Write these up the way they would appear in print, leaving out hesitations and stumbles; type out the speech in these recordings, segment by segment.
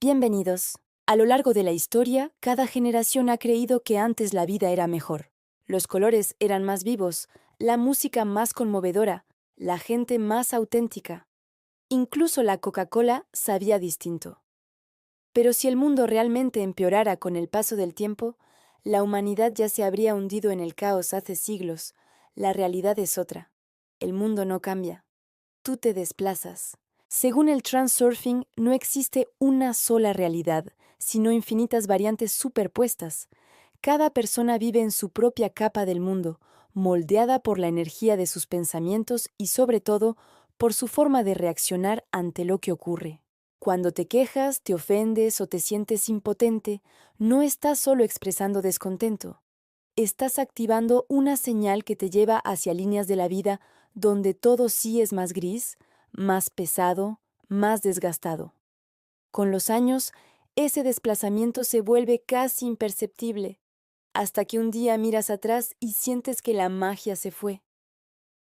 Bienvenidos. A lo largo de la historia, cada generación ha creído que antes la vida era mejor. Los colores eran más vivos, la música más conmovedora, la gente más auténtica. Incluso la Coca-Cola sabía distinto. Pero si el mundo realmente empeorara con el paso del tiempo, la humanidad ya se habría hundido en el caos hace siglos. La realidad es otra. El mundo no cambia. Tú te desplazas. Según el transurfing, no existe una sola realidad, sino infinitas variantes superpuestas. Cada persona vive en su propia capa del mundo, moldeada por la energía de sus pensamientos y, sobre todo, por su forma de reaccionar ante lo que ocurre. Cuando te quejas, te ofendes o te sientes impotente, no estás solo expresando descontento. Estás activando una señal que te lleva hacia líneas de la vida donde todo sí es más gris, más pesado, más desgastado. Con los años, ese desplazamiento se vuelve casi imperceptible, hasta que un día miras atrás y sientes que la magia se fue.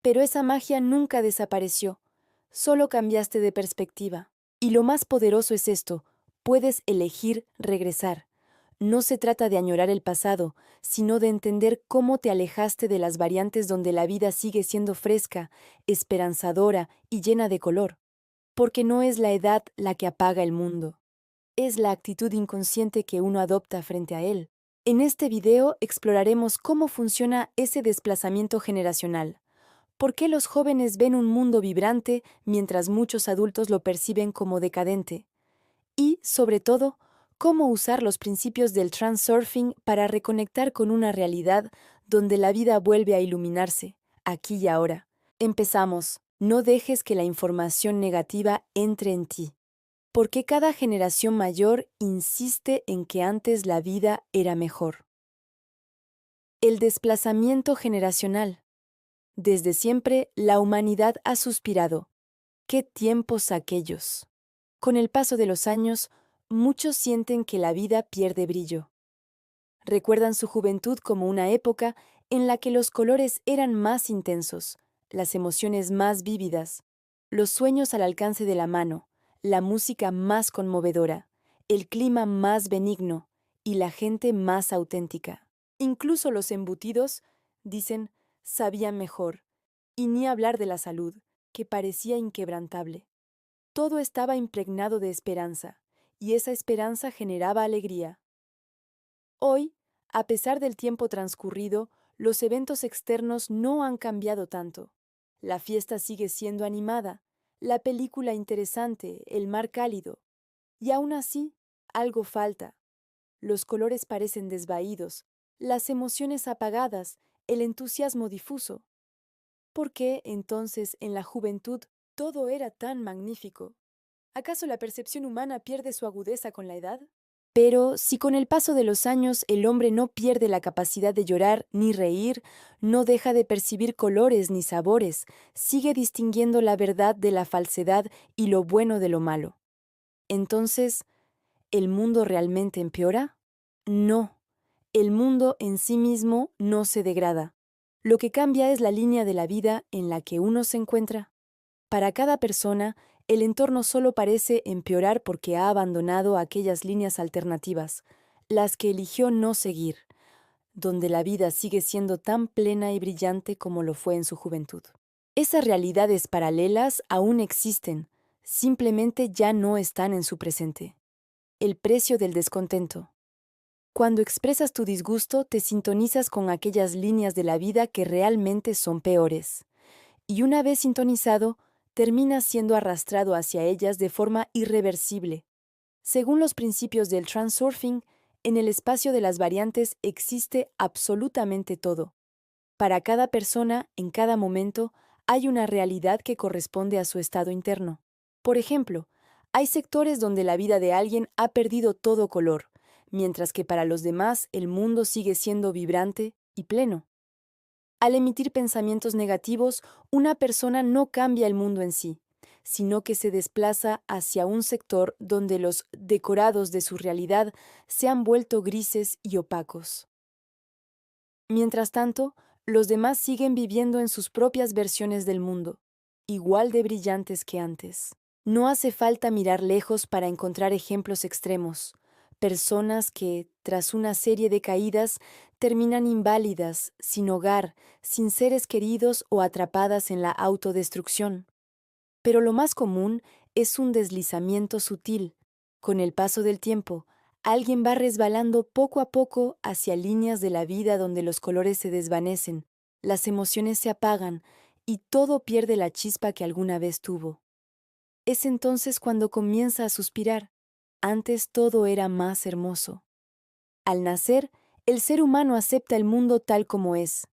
Pero esa magia nunca desapareció, solo cambiaste de perspectiva. Y lo más poderoso es esto: puedes elegir regresar. No se trata de añorar el pasado, sino de entender cómo te alejaste de las variantes donde la vida sigue siendo fresca, esperanzadora y llena de color. Porque no es la edad la que apaga el mundo, es la actitud inconsciente que uno adopta frente a él. En este video exploraremos cómo funciona ese desplazamiento generacional. ¿Por qué los jóvenes ven un mundo vibrante mientras muchos adultos lo perciben como decadente? Y, sobre todo, cómo usar los principios del transurfing para reconectar con una realidad donde la vida vuelve a iluminarse, aquí y ahora. Empezamos. No dejes que la información negativa entre en ti. ¿Por qué cada generación mayor insiste en que antes la vida era mejor? El desplazamiento generacional. Desde siempre, la humanidad ha suspirado. ¡Qué tiempos aquellos! Con el paso de los años, muchos sienten que la vida pierde brillo. Recuerdan su juventud como una época en la que los colores eran más intensos, las emociones más vívidas, los sueños al alcance de la mano, la música más conmovedora, el clima más benigno y la gente más auténtica. Incluso los embutidos, dicen, sabían mejor, y ni hablar de la salud, que parecía inquebrantable. Todo estaba impregnado de esperanza, y esa esperanza generaba alegría. Hoy, a pesar del tiempo transcurrido, los eventos externos no han cambiado tanto. La fiesta sigue siendo animada, la película interesante, el mar cálido. Y aún así, algo falta. Los colores parecen desvaídos, las emociones apagadas, el entusiasmo difuso. ¿Por qué, entonces, en la juventud todo era tan magnífico? ¿Acaso la percepción humana pierde su agudeza con la edad? Pero si con el paso de los años el hombre no pierde la capacidad de llorar ni reír, no deja de percibir colores ni sabores, sigue distinguiendo la verdad de la falsedad y lo bueno de lo malo. Entonces, ¿el mundo realmente empeora? No, el mundo en sí mismo no se degrada. Lo que cambia es la línea de la vida en la que uno se encuentra. Para cada persona, el entorno solo parece empeorar porque ha abandonado aquellas líneas alternativas, las que eligió no seguir, donde la vida sigue siendo tan plena y brillante como lo fue en su juventud. Esas realidades paralelas aún existen, simplemente ya no están en su presente. El precio del descontento. Cuando expresas tu disgusto, te sintonizas con aquellas líneas de la vida que realmente son peores. Y una vez sintonizado, terminas siendo arrastrado hacia ellas de forma irreversible. Según los principios del transurfing, en el espacio de las variantes existe absolutamente todo. Para cada persona, en cada momento, hay una realidad que corresponde a su estado interno. Por ejemplo, hay sectores donde la vida de alguien ha perdido todo color, mientras que para los demás el mundo sigue siendo vibrante y pleno. Al emitir pensamientos negativos, una persona no cambia el mundo en sí, sino que se desplaza hacia un sector donde los decorados de su realidad se han vuelto grises y opacos. Mientras tanto, los demás siguen viviendo en sus propias versiones del mundo, igual de brillantes que antes. No hace falta mirar lejos para encontrar ejemplos extremos. Personas que, tras una serie de caídas, terminan inválidas, sin hogar, sin seres queridos o atrapadas en la autodestrucción. Pero lo más común es un deslizamiento sutil. Con el paso del tiempo, alguien va resbalando poco a poco hacia líneas de la vida donde los colores se desvanecen, las emociones se apagan y todo pierde la chispa que alguna vez tuvo. Es entonces cuando comienza a suspirar. Antes todo era más hermoso. Al nacer, el ser humano acepta el mundo tal como es.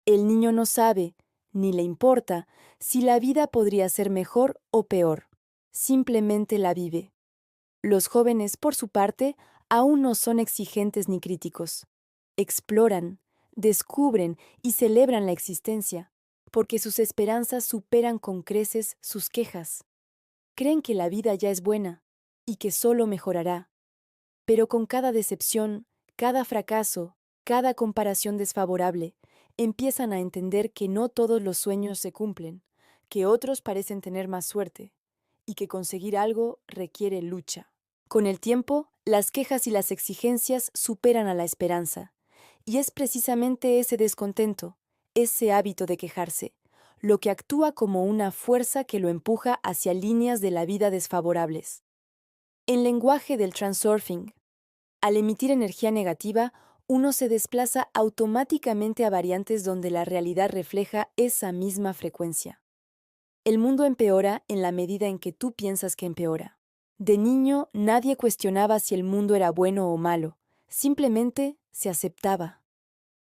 El niño no sabe, ni le importa, si la vida podría ser mejor o peor. Simplemente la vive. Los jóvenes, por su parte, aún no son exigentes ni críticos. Exploran, descubren y celebran la existencia, porque sus esperanzas superan con creces sus quejas. Creen que la vida ya es buena y que solo mejorará. Pero con cada decepción, cada fracaso, cada comparación desfavorable, empiezan a entender que no todos los sueños se cumplen, que otros parecen tener más suerte, y que conseguir algo requiere lucha. Con el tiempo, las quejas y las exigencias superan a la esperanza, y es precisamente ese descontento, ese hábito de quejarse, lo que actúa como una fuerza que lo empuja hacia líneas de la vida desfavorables. En lenguaje del transurfing, al emitir energía negativa, uno se desplaza automáticamente a variantes donde la realidad refleja esa misma frecuencia. El mundo empeora en la medida en que tú piensas que empeora. De niño, nadie cuestionaba si el mundo era bueno o malo, simplemente se aceptaba.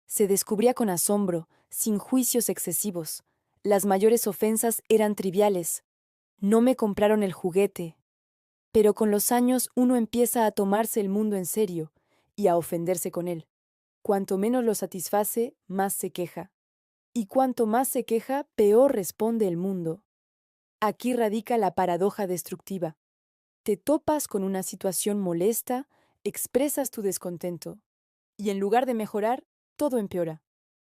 Se descubría con asombro, sin juicios excesivos. Las mayores ofensas eran triviales. No me compraron el juguete. Pero con los años uno empieza a tomarse el mundo en serio y a ofenderse con él. Cuanto menos lo satisface, más se queja. Y cuanto más se queja, peor responde el mundo. Aquí radica la paradoja destructiva. Te topas con una situación molesta, expresas tu descontento, y en lugar de mejorar, todo empeora.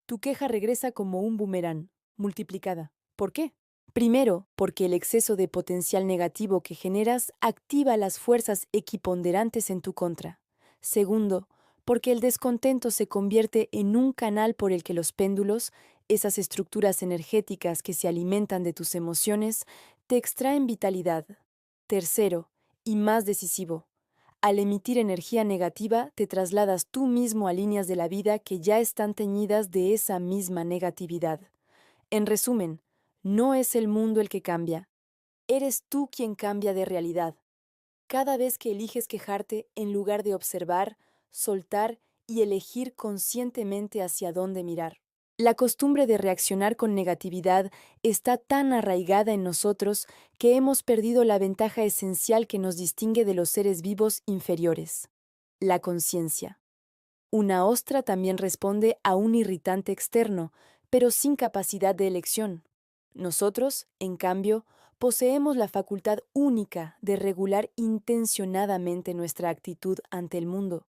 Tu queja regresa como un boomerang, multiplicada. ¿Por qué? Primero, porque el exceso de potencial negativo que generas activa las fuerzas equiponderantes en tu contra. Segundo, porque el descontento se convierte en un canal por el que los péndulos, esas estructuras energéticas que se alimentan de tus emociones, te extraen vitalidad. Tercero, y más decisivo, al emitir energía negativa te trasladas tú mismo a líneas de la vida que ya están teñidas de esa misma negatividad. En resumen, no es el mundo el que cambia, eres tú quien cambia de realidad. Cada vez que eliges quejarte en lugar de observar, soltar y elegir conscientemente hacia dónde mirar. La costumbre de reaccionar con negatividad está tan arraigada en nosotros que hemos perdido la ventaja esencial que nos distingue de los seres vivos inferiores: la conciencia. Una ostra también responde a un irritante externo, pero sin capacidad de elección. Nosotros, en cambio, poseemos la facultad única de regular intencionadamente nuestra actitud ante el mundo.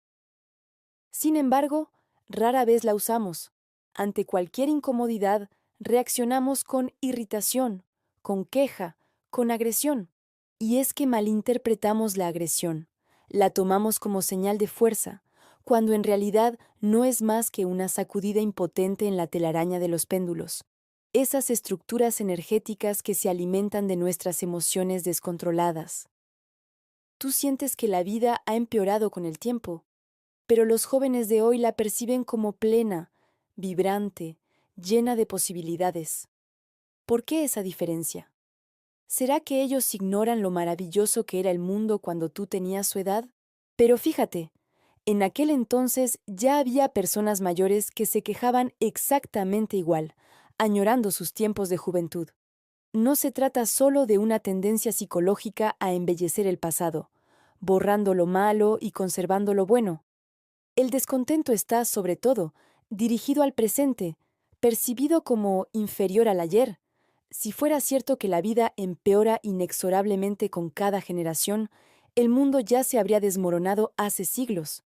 Sin embargo, rara vez la usamos. Ante cualquier incomodidad, reaccionamos con irritación, con queja, con agresión. Y es que malinterpretamos la agresión. La tomamos como señal de fuerza, cuando en realidad no es más que una sacudida impotente en la telaraña de los péndulos. Esas estructuras energéticas que se alimentan de nuestras emociones descontroladas. Tú sientes que la vida ha empeorado con el tiempo, pero los jóvenes de hoy la perciben como plena, vibrante, llena de posibilidades. ¿Por qué esa diferencia? ¿Será que ellos ignoran lo maravilloso que era el mundo cuando tú tenías su edad? Pero fíjate, en aquel entonces ya había personas mayores que se quejaban exactamente igual, añorando sus tiempos de juventud. No se trata solo de una tendencia psicológica a embellecer el pasado, borrando lo malo y conservando lo bueno. El descontento está, sobre todo, dirigido al presente, percibido como inferior al ayer. Si fuera cierto que la vida empeora inexorablemente con cada generación, el mundo ya se habría desmoronado hace siglos.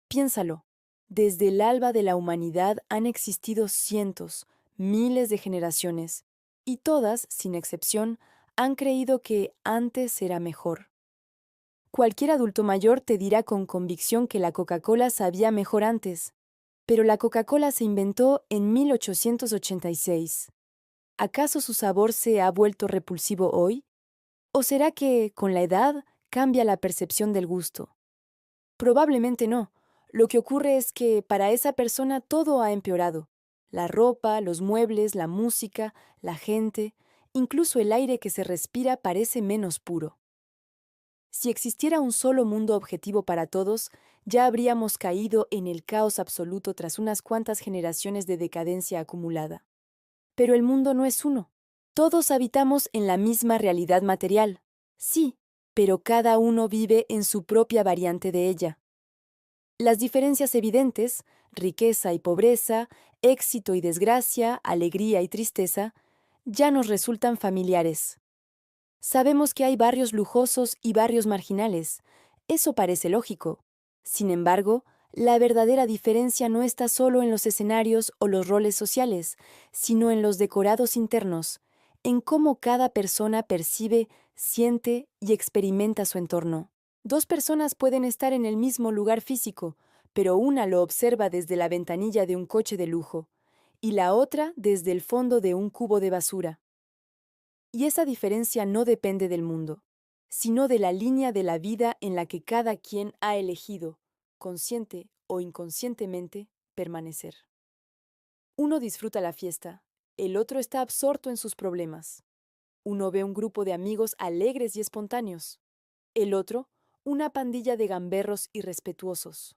Piénsalo. Desde el alba de la humanidad han existido cientos, miles de generaciones, y todas, sin excepción, han creído que antes era mejor. Cualquier adulto mayor te dirá con convicción que la Coca-Cola sabía mejor antes, pero la Coca-Cola se inventó en 1886. ¿Acaso su sabor se ha vuelto repulsivo hoy? ¿O será que, con la edad, cambia la percepción del gusto? Probablemente no. Lo que ocurre es que para esa persona todo ha empeorado. La ropa, los muebles, la música, la gente, incluso el aire que se respira parece menos puro. Si existiera un solo mundo objetivo para todos, ya habríamos caído en el caos absoluto tras unas cuantas generaciones de decadencia acumulada. Pero el mundo no es uno. Todos habitamos en la misma realidad material. Sí, pero cada uno vive en su propia variante de ella. Las diferencias evidentes, riqueza y pobreza, éxito y desgracia, alegría y tristeza, ya nos resultan familiares. Sabemos que hay barrios lujosos y barrios marginales. Eso parece lógico. Sin embargo, la verdadera diferencia no está solo en los escenarios o los roles sociales, sino en los decorados internos, en cómo cada persona percibe, siente y experimenta su entorno. Dos personas pueden estar en el mismo lugar físico, pero una lo observa desde la ventanilla de un coche de lujo, y la otra desde el fondo de un cubo de basura. Y esa diferencia no depende del mundo, sino de la línea de la vida en la que cada quien ha elegido, consciente o inconscientemente, permanecer. Uno disfruta la fiesta, el otro está absorto en sus problemas. Uno ve un grupo de amigos alegres y espontáneos, el otro, una pandilla de gamberros irrespetuosos.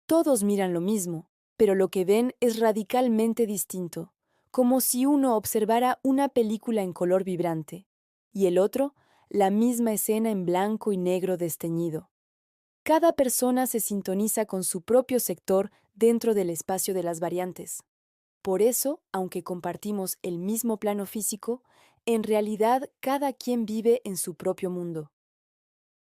Todos miran lo mismo, pero lo que ven es radicalmente distinto, como si uno observara una película en color vibrante, y el otro, la misma escena en blanco y negro desteñido. Cada persona se sintoniza con su propio sector dentro del espacio de las variantes. Por eso, aunque compartimos el mismo plano físico, en realidad cada quien vive en su propio mundo.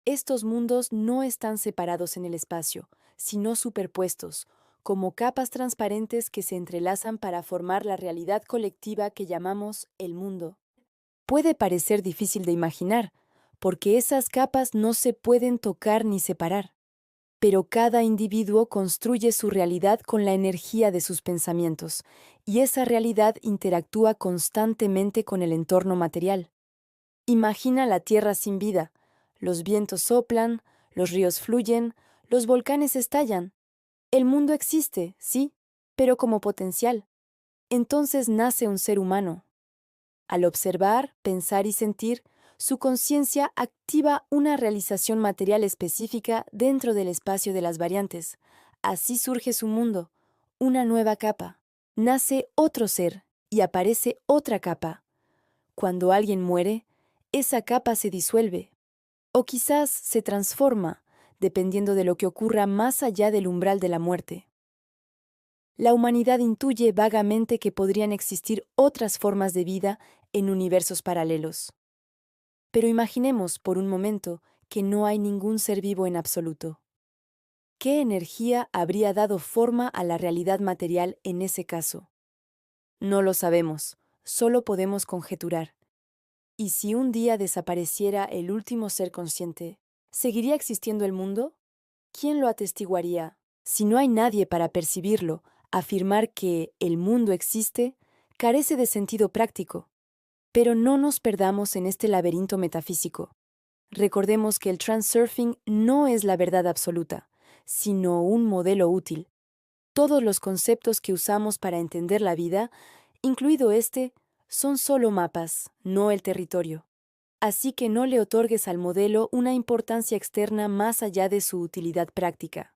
Estos mundos no están separados en el espacio, sino superpuestos, como capas transparentes que se entrelazan para formar la realidad colectiva que llamamos el mundo. Puede parecer difícil de imaginar, porque esas capas no se pueden tocar ni separar, pero cada individuo construye su realidad con la energía de sus pensamientos, y esa realidad interactúa constantemente con el entorno material. Imagina la Tierra sin vida. Los vientos soplan, los ríos fluyen, los volcanes estallan. El mundo existe, sí, pero como potencial. Entonces nace un ser humano. Al observar, pensar y sentir, su conciencia activa una realización material específica dentro del espacio de las variantes. Así surge su mundo, una nueva capa. Nace otro ser y aparece otra capa. Cuando alguien muere, esa capa se disuelve, o quizás se transforma, dependiendo de lo que ocurra más allá del umbral de la muerte. La humanidad intuye vagamente que podrían existir otras formas de vida en universos paralelos. Pero imaginemos por un momento que no hay ningún ser vivo en absoluto. ¿Qué energía habría dado forma a la realidad material en ese caso? No lo sabemos, solo podemos conjeturar. ¿Y si un día desapareciera el último ser consciente, seguiría existiendo el mundo? ¿Quién lo atestiguaría? Si no hay nadie para percibirlo, afirmar que el mundo existe carece de sentido práctico. Pero no nos perdamos en este laberinto metafísico. Recordemos que el transurfing no es la verdad absoluta, sino un modelo útil. Todos los conceptos que usamos para entender la vida, incluido este, son solo mapas, no el territorio. Así que no le otorgues al modelo una importancia externa más allá de su utilidad práctica.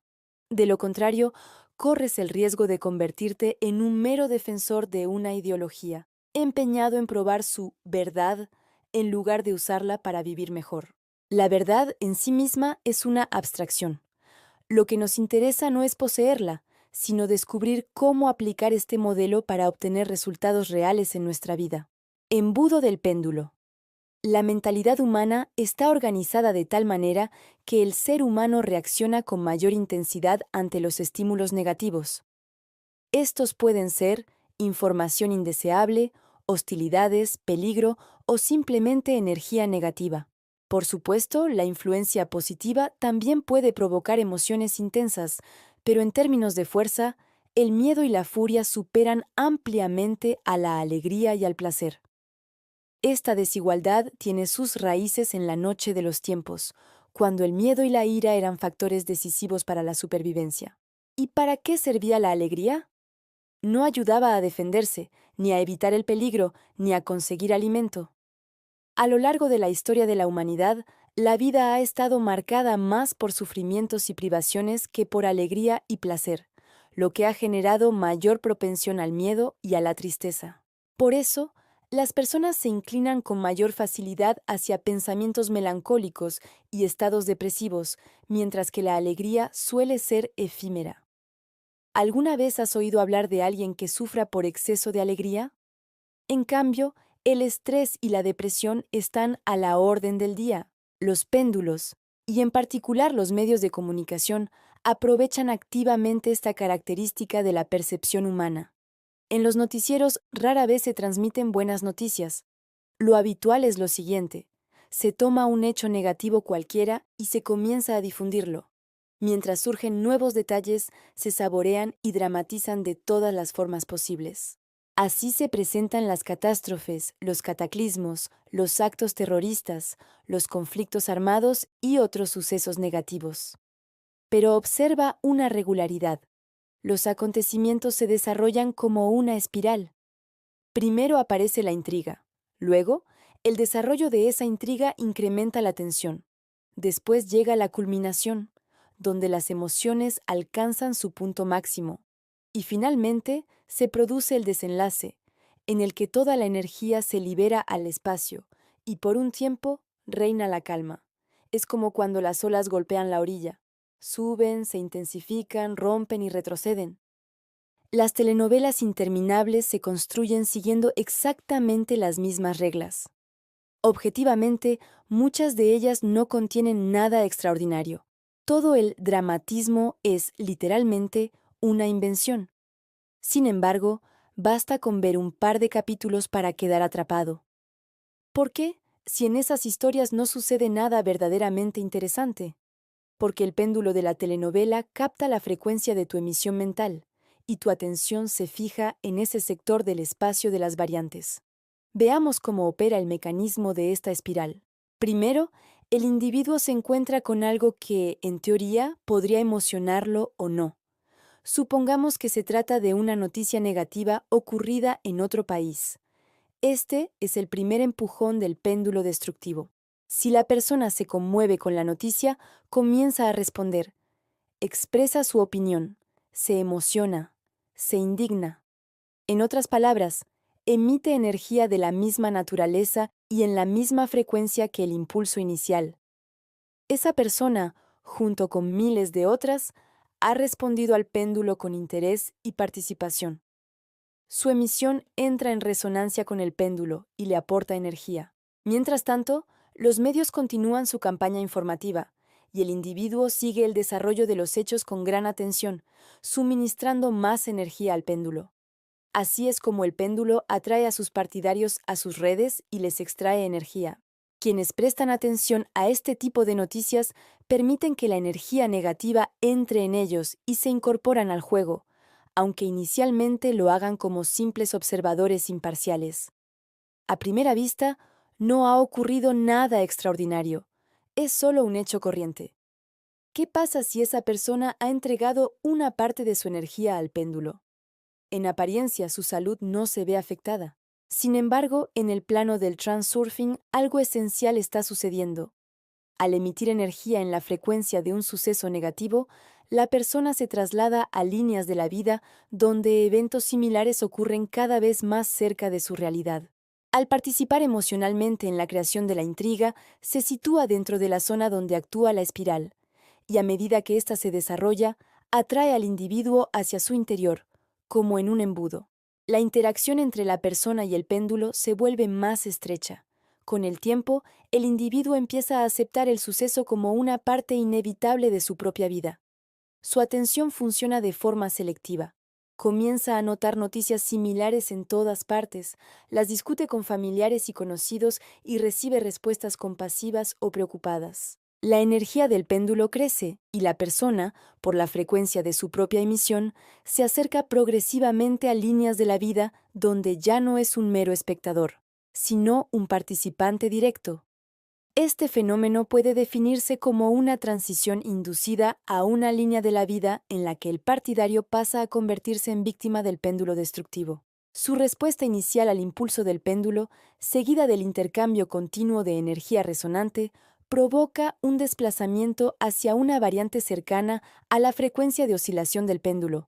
De lo contrario, corres el riesgo de convertirte en un mero defensor de una ideología, empeñado en probar su verdad en lugar de usarla para vivir mejor. La verdad en sí misma es una abstracción. Lo que nos interesa no es poseerla, sino descubrir cómo aplicar este modelo para obtener resultados reales en nuestra vida. Embudo del péndulo. La mentalidad humana está organizada de tal manera que el ser humano reacciona con mayor intensidad ante los estímulos negativos. Estos pueden ser información indeseable hostilidades, peligro o simplemente energía negativa. Por supuesto, la influencia positiva también puede provocar emociones intensas, pero en términos de fuerza, el miedo y la furia superan ampliamente a la alegría y al placer. Esta desigualdad tiene sus raíces en la noche de los tiempos, cuando el miedo y la ira eran factores decisivos para la supervivencia. ¿Y para qué servía la alegría? No ayudaba a defenderse, ni a evitar el peligro, ni a conseguir alimento. A lo largo de la historia de la humanidad, la vida ha estado marcada más por sufrimientos y privaciones que por alegría y placer, lo que ha generado mayor propensión al miedo y a la tristeza. Por eso, las personas se inclinan con mayor facilidad hacia pensamientos melancólicos y estados depresivos, mientras que la alegría suele ser efímera. ¿Alguna vez has oído hablar de alguien que sufra por exceso de alegría? En cambio, el estrés y la depresión están a la orden del día. Los péndulos, y en particular los medios de comunicación, aprovechan activamente esta característica de la percepción humana. En los noticieros rara vez se transmiten buenas noticias. Lo habitual es lo siguiente: se toma un hecho negativo cualquiera y se comienza a difundirlo. Mientras surgen nuevos detalles, se saborean y dramatizan de todas las formas posibles. Así se presentan las catástrofes, los cataclismos, los actos terroristas, los conflictos armados y otros sucesos negativos. Pero observa una regularidad. Los acontecimientos se desarrollan como una espiral. Primero aparece la intriga. Luego, el desarrollo de esa intriga incrementa la tensión. Después llega la culminación, donde las emociones alcanzan su punto máximo. Y finalmente, se produce el desenlace, en el que toda la energía se libera al espacio, y por un tiempo reina la calma. Es como cuando las olas golpean la orilla. Suben, se intensifican, rompen y retroceden. Las telenovelas interminables se construyen siguiendo exactamente las mismas reglas. Objetivamente, muchas de ellas no contienen nada extraordinario. Todo el dramatismo es, literalmente, una invención. Sin embargo, basta con ver un par de capítulos para quedar atrapado. ¿Por qué? Si en esas historias no sucede nada verdaderamente interesante. Porque el péndulo de la telenovela capta la frecuencia de tu emisión mental, y tu atención se fija en ese sector del espacio de las variantes. Veamos cómo opera el mecanismo de esta espiral. Primero, el individuo se encuentra con algo que, en teoría, podría emocionarlo o no. Supongamos que se trata de una noticia negativa ocurrida en otro país. Este es el primer empujón del péndulo destructivo. Si la persona se conmueve con la noticia, comienza a responder, expresa su opinión, se emociona, se indigna. En otras palabras, emite energía de la misma naturaleza y en la misma frecuencia que el impulso inicial. Esa persona, junto con miles de otras, ha respondido al péndulo con interés y participación. Su emisión entra en resonancia con el péndulo y le aporta energía. Mientras tanto, los medios continúan su campaña informativa, y el individuo sigue el desarrollo de los hechos con gran atención, suministrando más energía al péndulo. Así es como el péndulo atrae a sus partidarios a sus redes y les extrae energía. Quienes prestan atención a este tipo de noticias permiten que la energía negativa entre en ellos y se incorporan al juego, aunque inicialmente lo hagan como simples observadores imparciales. A primera vista, no ha ocurrido nada extraordinario, es solo un hecho corriente. ¿Qué pasa si esa persona ha entregado una parte de su energía al péndulo? En apariencia, su salud no se ve afectada. Sin embargo, en el plano del transurfing, algo esencial está sucediendo. Al emitir energía en la frecuencia de un suceso negativo, la persona se traslada a líneas de la vida donde eventos similares ocurren cada vez más cerca de su realidad. Al participar emocionalmente en la creación de la intriga, se sitúa dentro de la zona donde actúa la espiral, y a medida que ésta se desarrolla, atrae al individuo hacia su interior, como en un embudo. La interacción entre la persona y el péndulo se vuelve más estrecha. Con el tiempo, el individuo empieza a aceptar el suceso como una parte inevitable de su propia vida. Su atención funciona de forma selectiva. Comienza a notar noticias similares en todas partes, las discute con familiares y conocidos y recibe respuestas compasivas o preocupadas. La energía del péndulo crece y la persona, por la frecuencia de su propia emisión, se acerca progresivamente a líneas de la vida donde ya no es un mero espectador, sino un participante directo. Este fenómeno puede definirse como una transición inducida a una línea de la vida en la que el partidario pasa a convertirse en víctima del péndulo destructivo. Su respuesta inicial al impulso del péndulo, seguida del intercambio continuo de energía resonante, provoca un desplazamiento hacia una variante cercana a la frecuencia de oscilación del péndulo.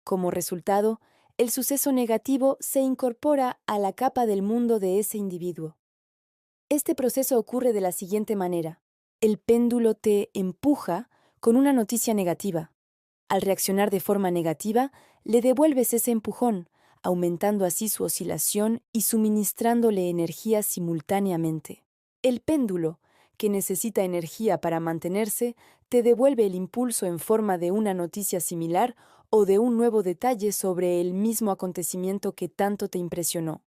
Como resultado, el suceso negativo se incorpora a la capa del mundo de ese individuo. Este proceso ocurre de la siguiente manera. El péndulo te empuja con una noticia negativa. Al reaccionar de forma negativa, le devuelves ese empujón, aumentando así su oscilación y suministrándole energía simultáneamente. El péndulo, que necesita energía para mantenerse, te devuelve el impulso en forma de una noticia similar o de un nuevo detalle sobre el mismo acontecimiento que tanto te impresionó.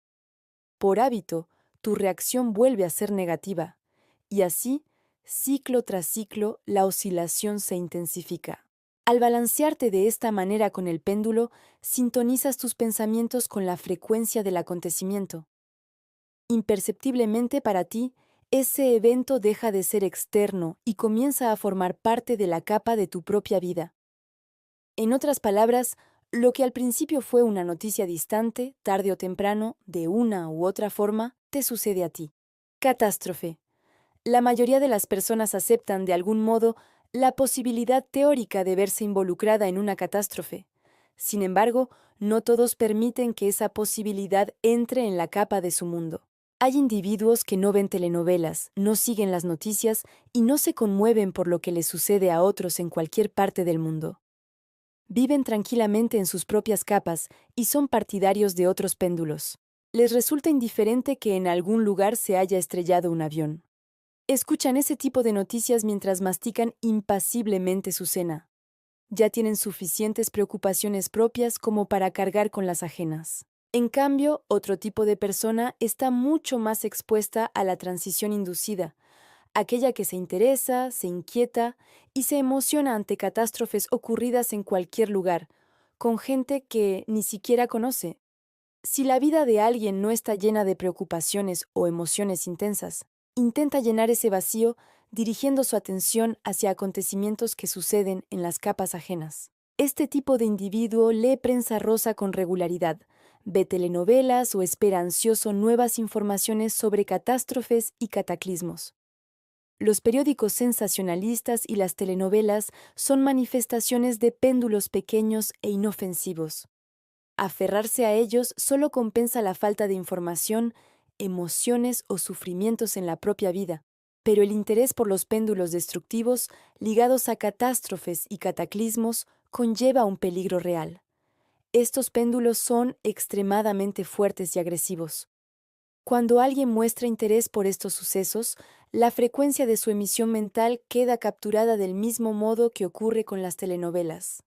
Por hábito, tu reacción vuelve a ser negativa, y así, ciclo tras ciclo, la oscilación se intensifica. Al balancearte de esta manera con el péndulo, sintonizas tus pensamientos con la frecuencia del acontecimiento. Imperceptiblemente para ti, ese evento deja de ser externo y comienza a formar parte de la capa de tu propia vida. En otras palabras, lo que al principio fue una noticia distante, tarde o temprano, de una u otra forma, te sucede a ti. Catástrofe. La mayoría de las personas aceptan de algún modo la posibilidad teórica de verse involucrada en una catástrofe. Sin embargo, no todos permiten que esa posibilidad entre en la capa de su mundo. Hay individuos que no ven telenovelas, no siguen las noticias y no se conmueven por lo que les sucede a otros en cualquier parte del mundo. Viven tranquilamente en sus propias capas y son partidarios de otros péndulos. Les resulta indiferente que en algún lugar se haya estrellado un avión. Escuchan ese tipo de noticias mientras mastican impasiblemente su cena. Ya tienen suficientes preocupaciones propias como para cargar con las ajenas. En cambio, otro tipo de persona está mucho más expuesta a la transición inducida, aquella que se interesa, se inquieta y se emociona ante catástrofes ocurridas en cualquier lugar, con gente que ni siquiera conoce. Si la vida de alguien no está llena de preocupaciones o emociones intensas, intenta llenar ese vacío dirigiendo su atención hacia acontecimientos que suceden en las capas ajenas. Este tipo de individuo lee prensa rosa con regularidad, ve telenovelas o espera ansioso nuevas informaciones sobre catástrofes y cataclismos. Los periódicos sensacionalistas y las telenovelas son manifestaciones de péndulos pequeños e inofensivos. Aferrarse a ellos solo compensa la falta de información, emociones o sufrimientos en la propia vida, pero el interés por los péndulos destructivos ligados a catástrofes y cataclismos conlleva un peligro real. Estos péndulos son extremadamente fuertes y agresivos. Cuando alguien muestra interés por estos sucesos, la frecuencia de su emisión mental queda capturada del mismo modo que ocurre con las telenovelas.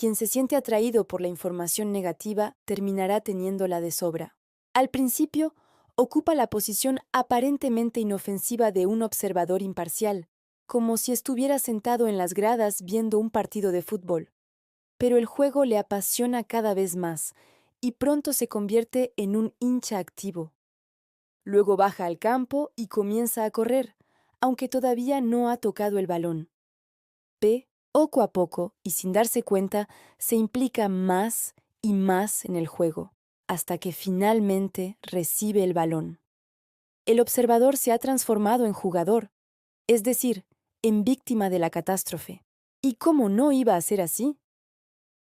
Quien se siente atraído por la información negativa terminará teniéndola de sobra. Al principio, ocupa la posición aparentemente inofensiva de un observador imparcial, como si estuviera sentado en las gradas viendo un partido de fútbol. Pero el juego le apasiona cada vez más y pronto se convierte en un hincha activo. Luego baja al campo y comienza a correr, aunque todavía no ha tocado el balón. Poco a poco, y sin darse cuenta, se implica más y más en el juego, hasta que finalmente recibe el balón. El observador se ha transformado en jugador, es decir, en víctima de la catástrofe. ¿Y cómo no iba a ser así?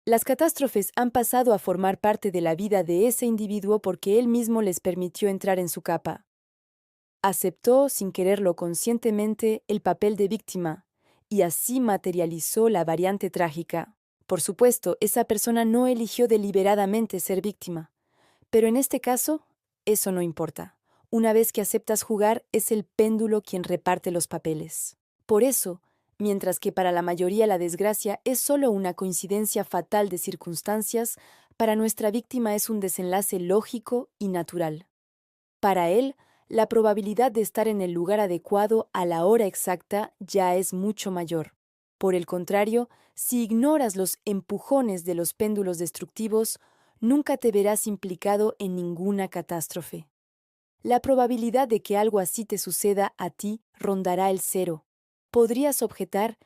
Las catástrofes han pasado a formar parte de la vida de ese individuo porque él mismo les permitió entrar en su capa. Aceptó, sin quererlo conscientemente, el papel de víctima, y así materializó la variante trágica. Por supuesto, esa persona no eligió deliberadamente ser víctima, pero en este caso, eso no importa. Una vez que aceptas jugar, es el péndulo quien reparte los papeles. Por eso, Mientras que para la mayoría la desgracia es solo una coincidencia fatal de circunstancias, para nuestra víctima es un desenlace lógico y natural. Para él, la probabilidad de estar en el lugar adecuado a la hora exacta ya es mucho mayor. Por el contrario, si ignoras los empujones de los péndulos destructivos, nunca te verás implicado en ninguna catástrofe. La probabilidad de que algo así te suceda a ti rondará el cero. Podrías objetar,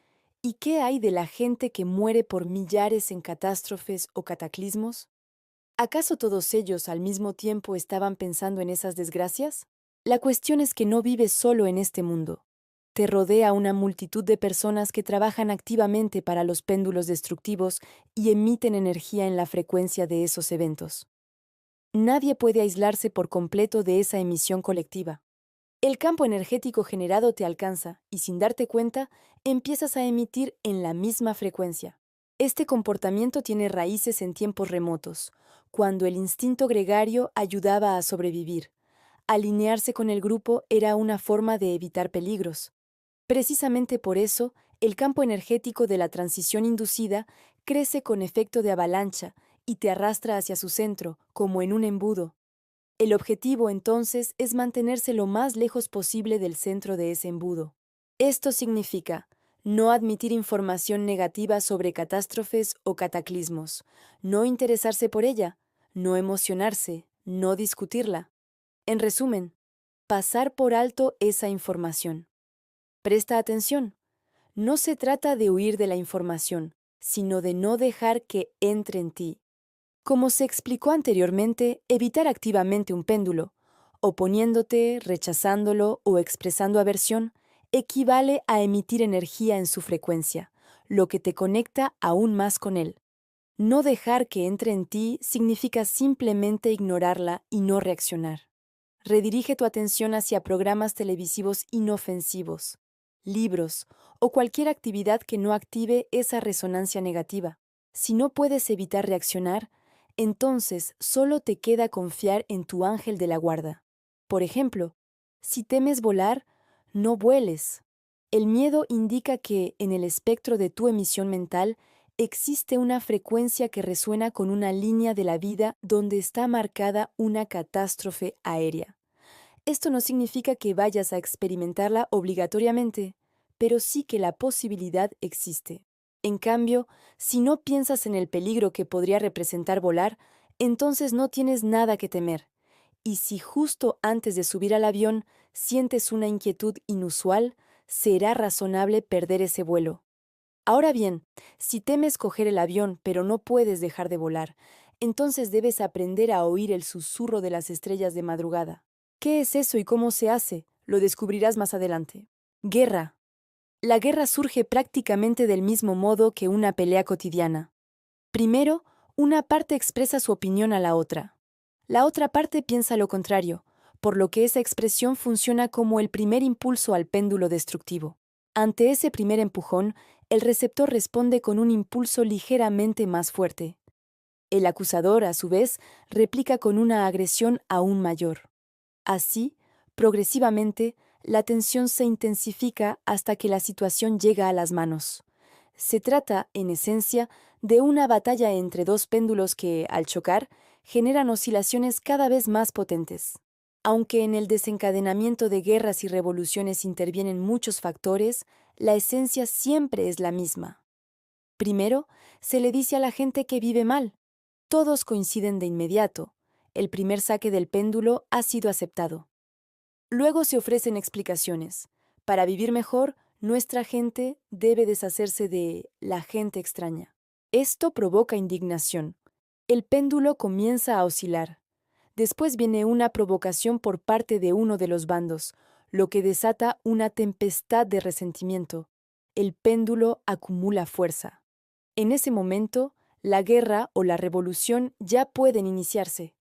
¿y qué hay de la gente que muere por millares en catástrofes o cataclismos? ¿Acaso todos ellos al mismo tiempo estaban pensando en esas desgracias? La cuestión es que no vives solo en este mundo. Te rodea una multitud de personas que trabajan activamente para los péndulos destructivos y emiten energía en la frecuencia de esos eventos. Nadie puede aislarse por completo de esa emisión colectiva. El campo energético generado te alcanza y sin darte cuenta, empiezas a emitir en la misma frecuencia. Este comportamiento tiene raíces en tiempos remotos, cuando el instinto gregario ayudaba a sobrevivir. Alinearse con el grupo era una forma de evitar peligros. Precisamente por eso, el campo energético de la transición inducida crece con efecto de avalancha y te arrastra hacia su centro, como en un embudo. El objetivo, entonces, es mantenerse lo más lejos posible del centro de ese embudo. Esto significa no admitir información negativa sobre catástrofes o cataclismos, no interesarse por ella, no emocionarse, no discutirla. En resumen, pasar por alto esa información. Presta atención. No se trata de huir de la información, sino de no dejar que entre en ti. Como se explicó anteriormente, evitar activamente un péndulo, oponiéndote, rechazándolo o expresando aversión, equivale a emitir energía en su frecuencia, lo que te conecta aún más con él. No dejar que entre en ti significa simplemente ignorarla y no reaccionar. Redirige tu atención hacia programas televisivos inofensivos, libros o cualquier actividad que no active esa resonancia negativa. Si no puedes evitar reaccionar, entonces solo te queda confiar en tu ángel de la guarda. Por ejemplo, si temes volar, no vueles. El miedo indica que, en el espectro de tu emisión mental, existe una frecuencia que resuena con una línea de la vida donde está marcada una catástrofe aérea. Esto no significa que vayas a experimentarla obligatoriamente, pero sí que la posibilidad existe. En cambio, si no piensas en el peligro que podría representar volar, entonces no tienes nada que temer. Y si justo antes de subir al avión sientes una inquietud inusual, será razonable perder ese vuelo. Ahora bien, si temes coger el avión pero no puedes dejar de volar, entonces debes aprender a oír el susurro de las estrellas de madrugada. ¿Qué es eso y cómo se hace? Lo descubrirás más adelante. Guerra. La guerra surge prácticamente del mismo modo que una pelea cotidiana. Primero, una parte expresa su opinión a la otra. La otra parte piensa lo contrario, por lo que esa expresión funciona como el primer impulso al péndulo destructivo. Ante ese primer empujón, el receptor responde con un impulso ligeramente más fuerte. El acusador, a su vez, replica con una agresión aún mayor. Así, progresivamente, la tensión se intensifica hasta que la situación llega a las manos. Se trata, en esencia, de una batalla entre dos péndulos que, al chocar, generan oscilaciones cada vez más potentes. Aunque en el desencadenamiento de guerras y revoluciones intervienen muchos factores, la esencia siempre es la misma. Primero, se le dice a la gente que vive mal. Todos coinciden de inmediato. El primer saque del péndulo ha sido aceptado. Luego se ofrecen explicaciones. Para vivir mejor, nuestra gente debe deshacerse de la gente extraña. Esto provoca indignación. El péndulo comienza a oscilar. Después viene una provocación por parte de uno de los bandos, lo que desata una tempestad de resentimiento. El péndulo acumula fuerza. En ese momento, la guerra o la revolución ya pueden iniciarse.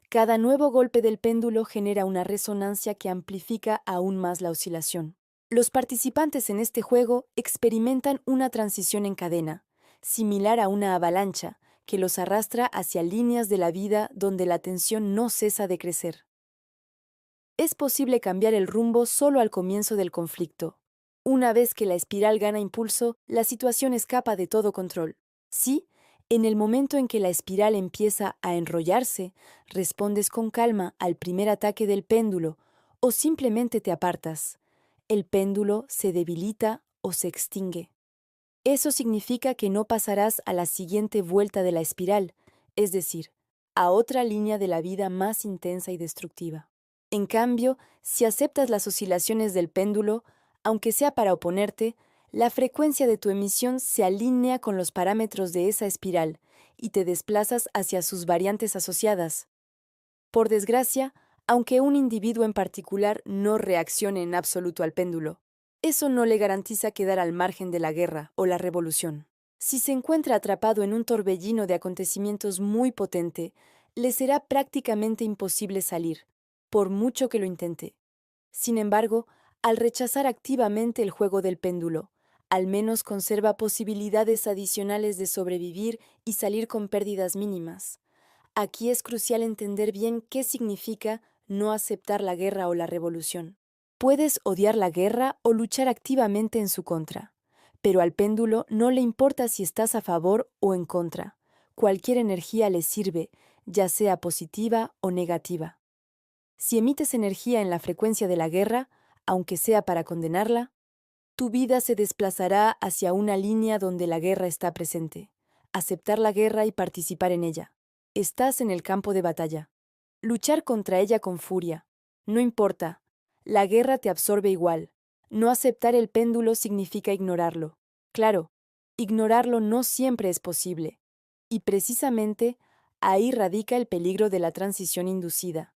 Cada nuevo golpe del péndulo genera una resonancia que amplifica aún más la oscilación. Los participantes en este juego experimentan una transición en cadena, similar a una avalancha, que los arrastra hacia líneas de la vida donde la tensión no cesa de crecer. Es posible cambiar el rumbo solo al comienzo del conflicto. Una vez que la espiral gana impulso, la situación escapa de todo control. Sí, en el momento en que la espiral empieza a enrollarse, respondes con calma al primer ataque del péndulo o simplemente te apartas. El péndulo se debilita o se extingue. Eso significa que no pasarás a la siguiente vuelta de la espiral, es decir, a otra línea de la vida más intensa y destructiva. En cambio, si aceptas las oscilaciones del péndulo, aunque sea para oponerte, la frecuencia de tu emisión se alinea con los parámetros de esa espiral y te desplazas hacia sus variantes asociadas. Por desgracia, aunque un individuo en particular no reaccione en absoluto al péndulo, eso no le garantiza quedar al margen de la guerra o la revolución. Si se encuentra atrapado en un torbellino de acontecimientos muy potente, le será prácticamente imposible salir, por mucho que lo intente. Sin embargo, al rechazar activamente el juego del péndulo, al menos conserva posibilidades adicionales de sobrevivir y salir con pérdidas mínimas. Aquí es crucial entender bien qué significa no aceptar la guerra o la revolución. Puedes odiar la guerra o luchar activamente en su contra, pero al péndulo no le importa si estás a favor o en contra. Cualquier energía le sirve, ya sea positiva o negativa. Si emites energía en la frecuencia de la guerra, aunque sea para condenarla, tu vida se desplazará hacia una línea donde la guerra está presente. Aceptar la guerra y participar en ella. Estás en el campo de batalla. Luchar contra ella con furia. No importa. La guerra te absorbe igual. No aceptar el péndulo significa ignorarlo. Claro, ignorarlo no siempre es posible. Y precisamente ahí radica el peligro de la transición inducida.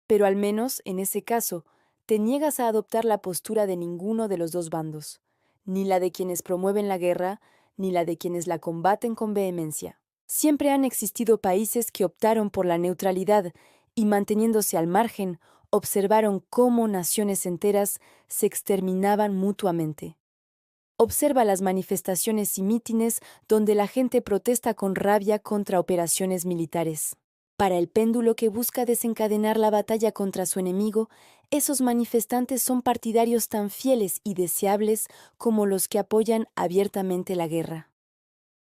Pero al menos, en ese caso, te niegas a adoptar la postura de ninguno de los dos bandos, ni la de quienes promueven la guerra, ni la de quienes la combaten con vehemencia. Siempre han existido países que optaron por la neutralidad y, manteniéndose al margen, observaron cómo naciones enteras se exterminaban mutuamente. Observa las manifestaciones y mítines donde la gente protesta con rabia contra operaciones militares. Para el péndulo que busca desencadenar la batalla contra su enemigo, esos manifestantes son partidarios tan fieles y deseables como los que apoyan abiertamente la guerra.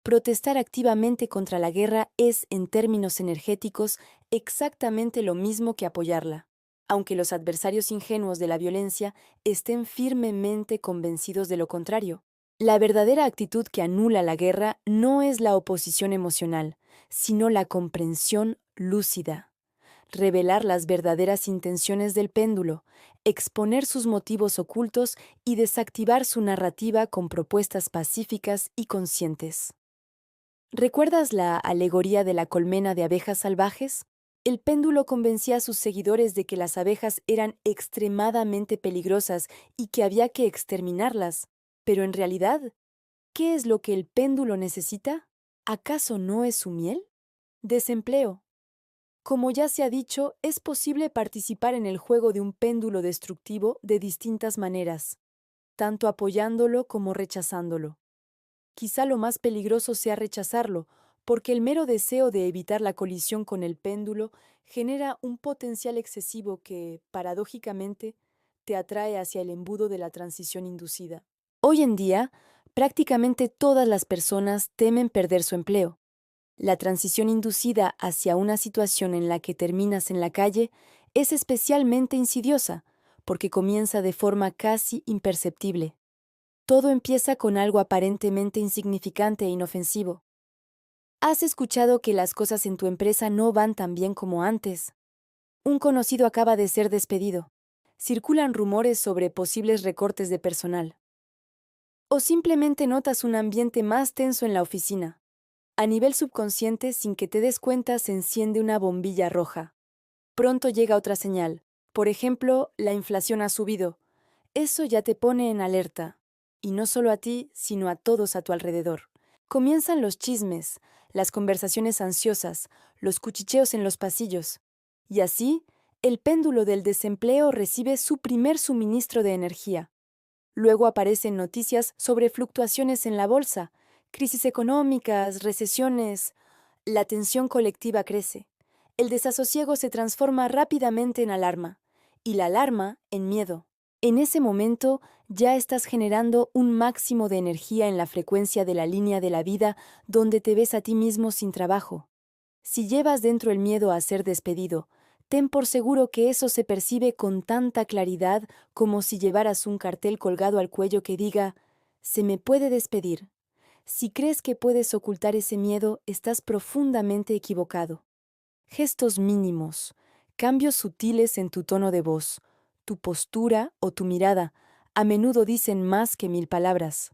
Protestar activamente contra la guerra es, en términos energéticos, exactamente lo mismo que apoyarla, aunque los adversarios ingenuos de la violencia estén firmemente convencidos de lo contrario. La verdadera actitud que anula la guerra no es la oposición emocional, sino la comprensión lúcida. Revelar las verdaderas intenciones del péndulo, exponer sus motivos ocultos y desactivar su narrativa con propuestas pacíficas y conscientes. ¿Recuerdas la alegoría de la colmena de abejas salvajes? El péndulo convencía a sus seguidores de que las abejas eran extremadamente peligrosas y que había que exterminarlas. Pero en realidad, ¿qué es lo que el péndulo necesita? ¿Acaso no es su miel? Desempleo. Como ya se ha dicho, es posible participar en el juego de un péndulo destructivo de distintas maneras, tanto apoyándolo como rechazándolo. Quizá lo más peligroso sea rechazarlo, porque el mero deseo de evitar la colisión con el péndulo genera un potencial excesivo que, paradójicamente, te atrae hacia el embudo de la transición inducida. Hoy en día, prácticamente todas las personas temen perder su empleo. La transición inducida hacia una situación en la que terminas en la calle es especialmente insidiosa, porque comienza de forma casi imperceptible. Todo empieza con algo aparentemente insignificante e inofensivo. ¿Has escuchado que las cosas en tu empresa no van tan bien como antes? Un conocido acaba de ser despedido. Circulan rumores sobre posibles recortes de personal. O simplemente notas un ambiente más tenso en la oficina. A nivel subconsciente, sin que te des cuenta, se enciende una bombilla roja. Pronto llega otra señal. Por ejemplo, la inflación ha subido. Eso ya te pone en alerta. Y no solo a ti, sino a todos a tu alrededor. Comienzan los chismes, las conversaciones ansiosas, los cuchicheos en los pasillos. Y así, el péndulo del desempleo recibe su primer suministro de energía. Luego aparecen noticias sobre fluctuaciones en la bolsa, crisis económicas, recesiones. La tensión colectiva crece. El desasosiego se transforma rápidamente en alarma, y la alarma en miedo. En ese momento Ya estás generando un máximo de energía en la frecuencia de la línea de la vida donde te ves a ti mismo sin trabajo. Si llevas dentro el miedo a ser despedido, ten por seguro que eso se percibe con tanta claridad como si llevaras un cartel colgado al cuello que diga, «Se me puede despedir». Si crees que puedes ocultar ese miedo, estás profundamente equivocado. Gestos mínimos, cambios sutiles en tu tono de voz, tu postura o tu mirada, a menudo dicen más que 1000 palabras.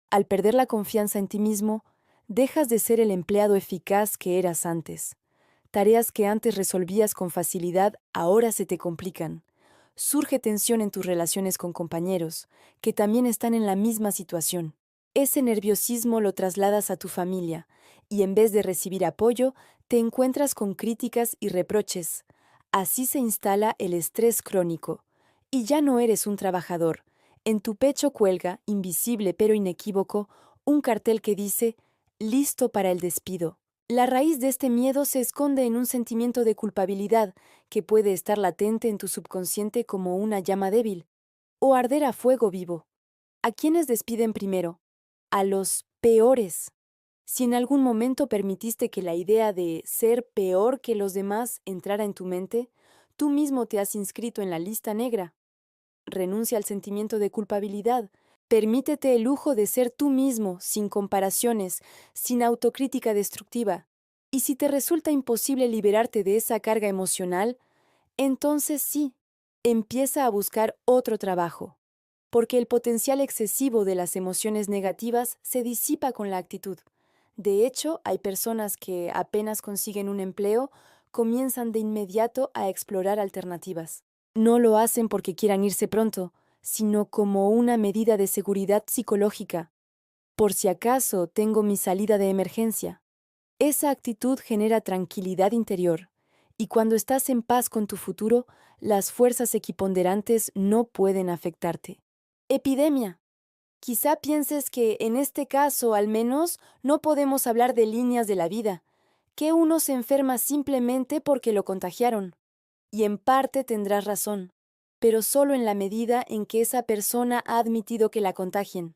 Al perder la confianza en ti mismo, dejas de ser el empleado eficaz que eras antes. Tareas que antes resolvías con facilidad ahora se te complican. Surge tensión en tus relaciones con compañeros, que también están en la misma situación. Ese nerviosismo lo trasladas a tu familia, y en vez de recibir apoyo, te encuentras con críticas y reproches. Así se instala el estrés crónico. Y ya no eres un trabajador. En tu pecho cuelga, invisible pero inequívoco, un cartel que dice, listo para el despido. La raíz de este miedo se esconde en un sentimiento de culpabilidad que puede estar latente en tu subconsciente como una llama débil, o arder a fuego vivo. ¿A quiénes despiden primero? A los peores. Si en algún momento permitiste que la idea de ser peor que los demás entrara en tu mente, tú mismo te has inscrito en la lista negra. Renuncia al sentimiento de culpabilidad. Permítete el lujo de ser tú mismo, sin comparaciones, sin autocrítica destructiva. Y si te resulta imposible liberarte de esa carga emocional, entonces sí, empieza a buscar otro trabajo, porque el potencial excesivo de las emociones negativas se disipa con la actitud. De hecho, hay personas que apenas consiguen un empleo, comienzan de inmediato a explorar alternativas. No lo hacen porque quieran irse pronto, sino como una medida de seguridad psicológica. Por si acaso tengo mi salida de emergencia. Esa actitud genera tranquilidad interior, y cuando estás en paz con tu futuro, las fuerzas equiponderantes no pueden afectarte. Epidemia. Quizá pienses que en este caso, al menos, no podemos hablar de líneas de la vida, que uno se enferma simplemente porque lo contagiaron. Y en parte tendrás razón, pero solo en la medida en que esa persona ha admitido que la contagien.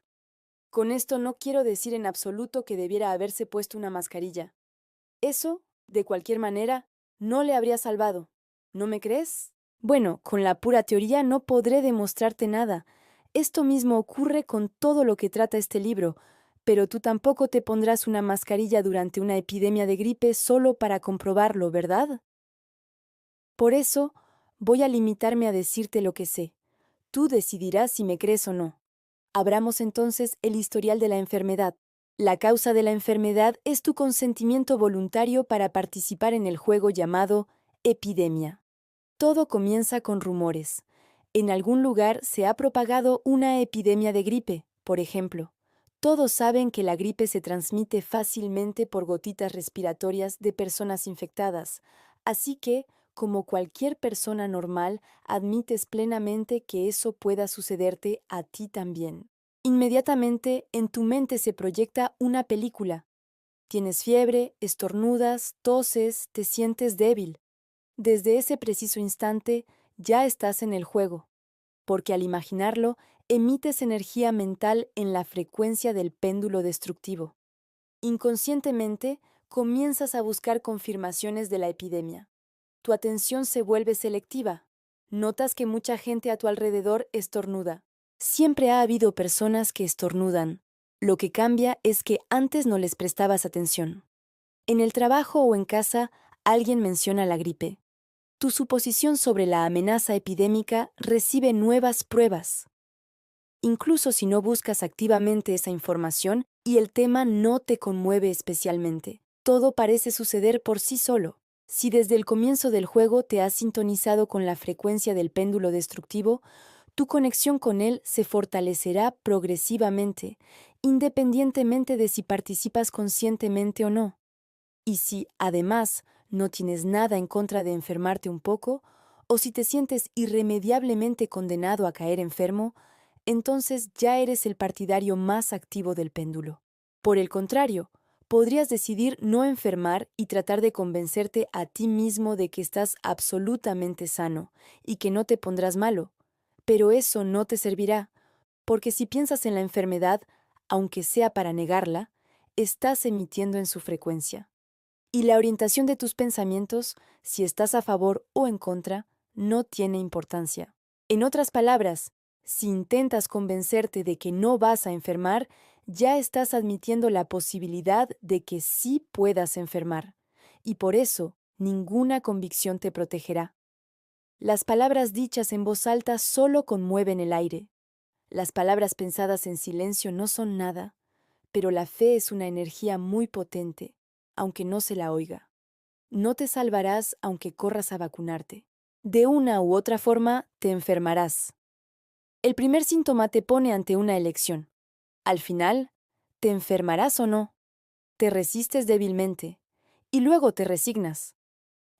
Con esto no quiero decir en absoluto que debiera haberse puesto una mascarilla. Eso, de cualquier manera, no le habría salvado. ¿No me crees? Bueno, con la pura teoría no podré demostrarte nada. Esto mismo ocurre con todo lo que trata este libro, pero tú tampoco te pondrás una mascarilla durante una epidemia de gripe solo para comprobarlo, ¿verdad? Por eso, voy a limitarme a decirte lo que sé. Tú decidirás si me crees o no. Abramos entonces el historial de la enfermedad. La causa de la enfermedad es tu consentimiento voluntario para participar en el juego llamado epidemia. Todo comienza con rumores. En algún lugar se ha propagado una epidemia de gripe, por ejemplo. Todos saben que la gripe se transmite fácilmente por gotitas respiratorias de personas infectadas, así que, como cualquier persona normal, admites plenamente que eso pueda sucederte a ti también. Inmediatamente en tu mente se proyecta una película. Tienes fiebre, estornudas, toses, te sientes débil. Desde ese preciso instante ya estás en el juego, porque al imaginarlo emites energía mental en la frecuencia del péndulo destructivo. Inconscientemente comienzas a buscar confirmaciones de la epidemia. Tu atención se vuelve selectiva. Notas que mucha gente a tu alrededor estornuda. Siempre ha habido personas que estornudan. Lo que cambia es que antes no les prestabas atención. En el trabajo o en casa, alguien menciona la gripe. Tu suposición sobre la amenaza epidémica recibe nuevas pruebas. Incluso si no buscas activamente esa información y el tema no te conmueve especialmente, todo parece suceder por sí solo. Si desde el comienzo del juego te has sintonizado con la frecuencia del péndulo destructivo, tu conexión con él se fortalecerá progresivamente, independientemente de si participas conscientemente o no. Y si, además, no tienes nada en contra de enfermarte un poco, o si te sientes irremediablemente condenado a caer enfermo, entonces ya eres el partidario más activo del péndulo. Por el contrario, podrías decidir no enfermar y tratar de convencerte a ti mismo de que estás absolutamente sano y que no te pondrás malo. Pero eso no te servirá, porque si piensas en la enfermedad, aunque sea para negarla, estás emitiendo en su frecuencia. Y la orientación de tus pensamientos, si estás a favor o en contra, no tiene importancia. En otras palabras, si intentas convencerte de que no vas a enfermar, ya estás admitiendo la posibilidad de que sí puedas enfermar. Y por eso, ninguna convicción te protegerá. Las palabras dichas en voz alta solo conmueven el aire. Las palabras pensadas en silencio no son nada, pero la fe es una energía muy potente, aunque no se la oiga. No te salvarás aunque corras a vacunarte. De una u otra forma, te enfermarás. El primer síntoma te pone ante una elección. Al final, ¿te enfermarás o no? Te resistes débilmente y luego te resignas.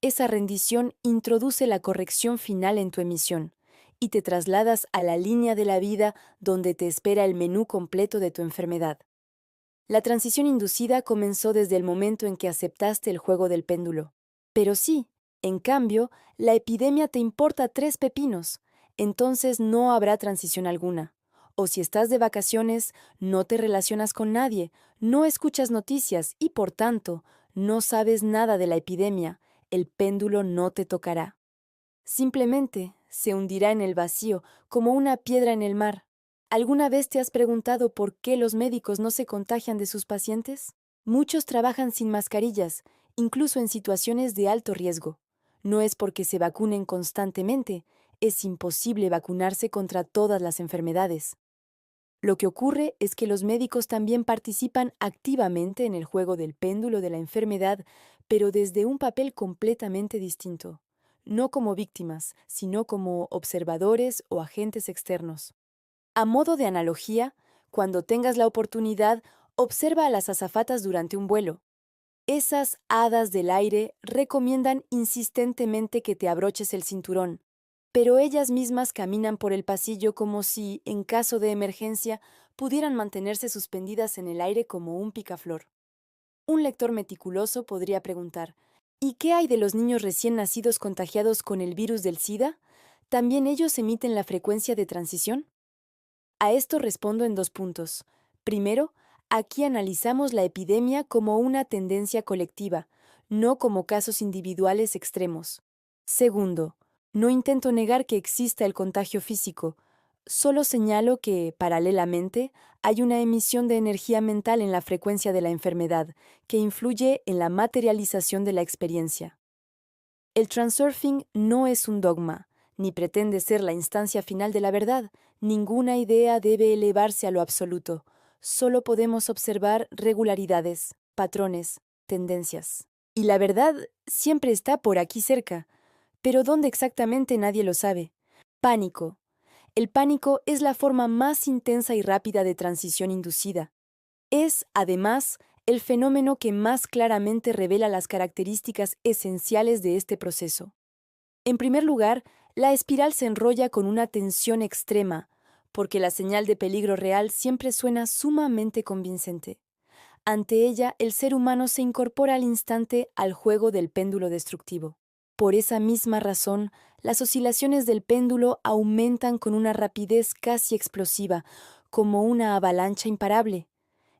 Esa rendición introduce la corrección final en tu emisión y te trasladas a la línea de la vida donde te espera el menú completo de tu enfermedad. La transición inducida comenzó desde el momento en que aceptaste el juego del péndulo. Pero sí, en cambio, la epidemia te importa 3 pepinos, entonces no habrá transición alguna. O si estás de vacaciones, no te relacionas con nadie, no escuchas noticias y, por tanto, no sabes nada de la epidemia, el péndulo no te tocará. Simplemente se hundirá en el vacío como una piedra en el mar. ¿Alguna vez te has preguntado por qué los médicos no se contagian de sus pacientes? Muchos trabajan sin mascarillas, incluso en situaciones de alto riesgo. No es porque se vacunen constantemente, es imposible vacunarse contra todas las enfermedades. Lo que ocurre es que los médicos también participan activamente en el juego del péndulo de la enfermedad, pero desde un papel completamente distinto. No como víctimas, sino como observadores o agentes externos. A modo de analogía, cuando tengas la oportunidad, observa a las azafatas durante un vuelo. Esas hadas del aire recomiendan insistentemente que te abroches el cinturón, pero ellas mismas caminan por el pasillo como si, en caso de emergencia, pudieran mantenerse suspendidas en el aire como un picaflor. Un lector meticuloso podría preguntar, ¿y qué hay de los niños recién nacidos contagiados con el virus del SIDA? ¿También ellos emiten la frecuencia de transición? A esto respondo en 2 puntos. Primero, aquí analizamos la epidemia como una tendencia colectiva, no como casos individuales extremos. Segundo, no intento negar que exista el contagio físico, solo señalo que, paralelamente, hay una emisión de energía mental en la frecuencia de la enfermedad, que influye en la materialización de la experiencia. El transurfing no es un dogma, ni pretende ser la instancia final de la verdad. Ninguna idea debe elevarse a lo absoluto. Solo podemos observar regularidades, patrones, tendencias. Y la verdad siempre está por aquí cerca, pero ¿dónde exactamente nadie lo sabe? Pánico. El pánico es la forma más intensa y rápida de transición inducida. Es, además, el fenómeno que más claramente revela las características esenciales de este proceso. En primer lugar, la espiral se enrolla con una tensión extrema, porque la señal de peligro real siempre suena sumamente convincente. Ante ella, el ser humano se incorpora al instante al juego del péndulo destructivo. Por esa misma razón, las oscilaciones del péndulo aumentan con una rapidez casi explosiva, como una avalancha imparable.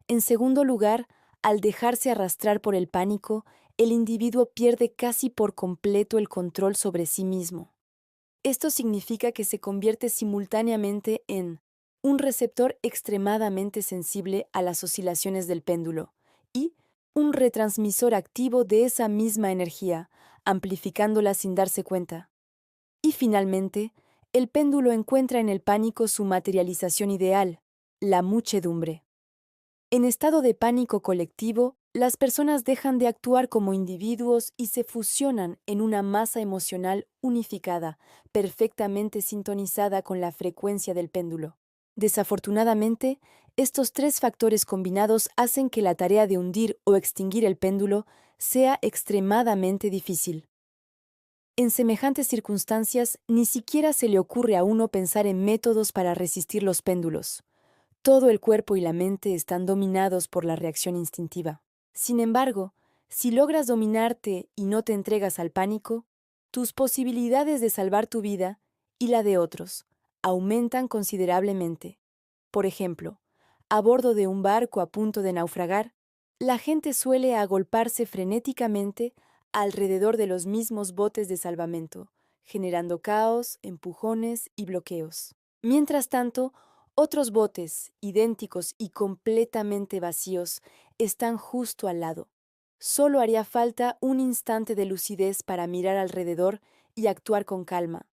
En segundo lugar, al dejarse arrastrar por el pánico, el individuo pierde casi por completo el control sobre sí mismo. Esto significa que se convierte simultáneamente en un receptor extremadamente sensible a las oscilaciones del péndulo y un retransmisor activo de esa misma energía, amplificándola sin darse cuenta. Y finalmente, el péndulo encuentra en el pánico su materialización ideal, la muchedumbre. En estado de pánico colectivo, las personas dejan de actuar como individuos y se fusionan en una masa emocional unificada, perfectamente sintonizada con la frecuencia del péndulo. Desafortunadamente, estos 3 factores combinados hacen que la tarea de hundir o extinguir el péndulo sea extremadamente difícil. En semejantes circunstancias, ni siquiera se le ocurre a uno pensar en métodos para resistir los péndulos. Todo el cuerpo y la mente están dominados por la reacción instintiva. Sin embargo, si logras dominarte y no te entregas al pánico, tus posibilidades de salvar tu vida y la de otros aumentan considerablemente. Por ejemplo, a bordo de un barco a punto de naufragar, la gente suele agolparse frenéticamente alrededor de los mismos botes de salvamento, generando caos, empujones y bloqueos. Mientras tanto, otros botes, idénticos y completamente vacíos, están justo al lado. Solo haría falta un instante de lucidez para mirar alrededor y actuar con calma.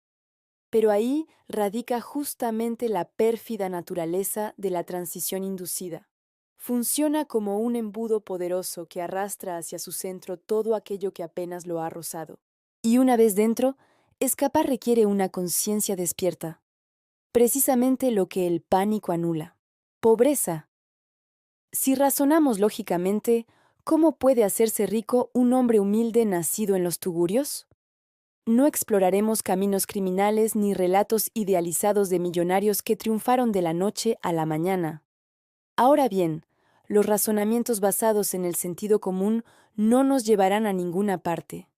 Pero ahí radica justamente la pérfida naturaleza de la transición inducida. Funciona como un embudo poderoso que arrastra hacia su centro todo aquello que apenas lo ha rozado. Y una vez dentro, escapar requiere una conciencia despierta. Precisamente lo que el pánico anula. Pobreza. Si razonamos lógicamente, ¿cómo puede hacerse rico un hombre humilde nacido en los tugurios? No exploraremos caminos criminales ni relatos idealizados de millonarios que triunfaron de la noche a la mañana. Ahora bien, los razonamientos basados en el sentido común no nos llevarán a ninguna parte.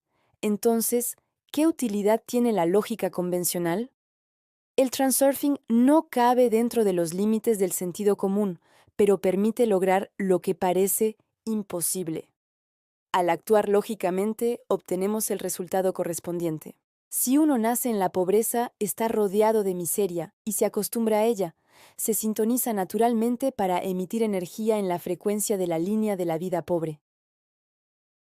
Entonces, ¿qué utilidad tiene la lógica convencional? El transurfing no cabe dentro de los límites del sentido común, pero permite lograr lo que parece imposible. Al actuar lógicamente, obtenemos el resultado correspondiente. Si uno nace en la pobreza, está rodeado de miseria y se acostumbra a ella. Se sintoniza naturalmente para emitir energía en la frecuencia de la línea de la vida pobre.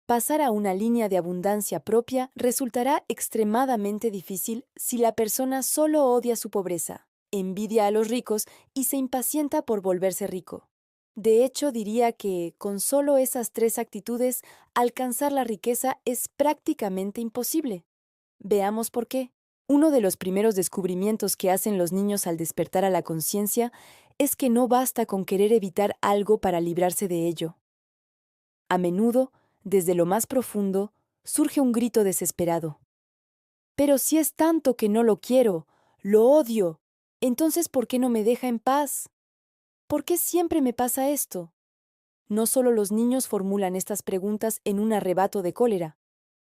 Pasar a una línea de abundancia propia resultará extremadamente difícil si la persona solo odia su pobreza, envidia a los ricos y se impacienta por volverse rico. De hecho, diría que, con solo esas tres actitudes, alcanzar la riqueza es prácticamente imposible. Veamos por qué. Uno de los primeros descubrimientos que hacen los niños al despertar a la conciencia es que no basta con querer evitar algo para librarse de ello. A menudo, desde lo más profundo, surge un grito desesperado. Pero si es tanto que no lo quiero, lo odio, entonces ¿por qué no me deja en paz? ¿Por qué siempre me pasa esto? No solo los niños formulan estas preguntas en un arrebato de cólera,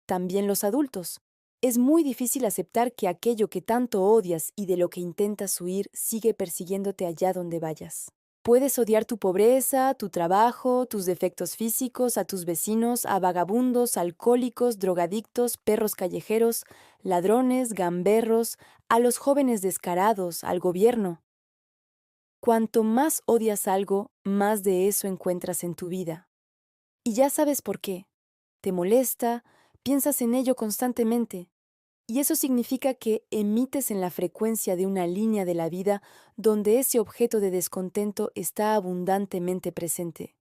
también los adultos. Es muy difícil aceptar que aquello que tanto odias y de lo que intentas huir sigue persiguiéndote allá donde vayas. Puedes odiar tu pobreza, tu trabajo, tus defectos físicos, a tus vecinos, a vagabundos, alcohólicos, drogadictos, perros callejeros, ladrones, gamberros, a los jóvenes descarados, al gobierno. Cuanto más odias algo, más de eso encuentras en tu vida. Y ya sabes por qué. Te molesta, piensas en ello constantemente. Y eso significa que emites en la frecuencia de una línea de la vida donde ese objeto de descontento está abundantemente presente.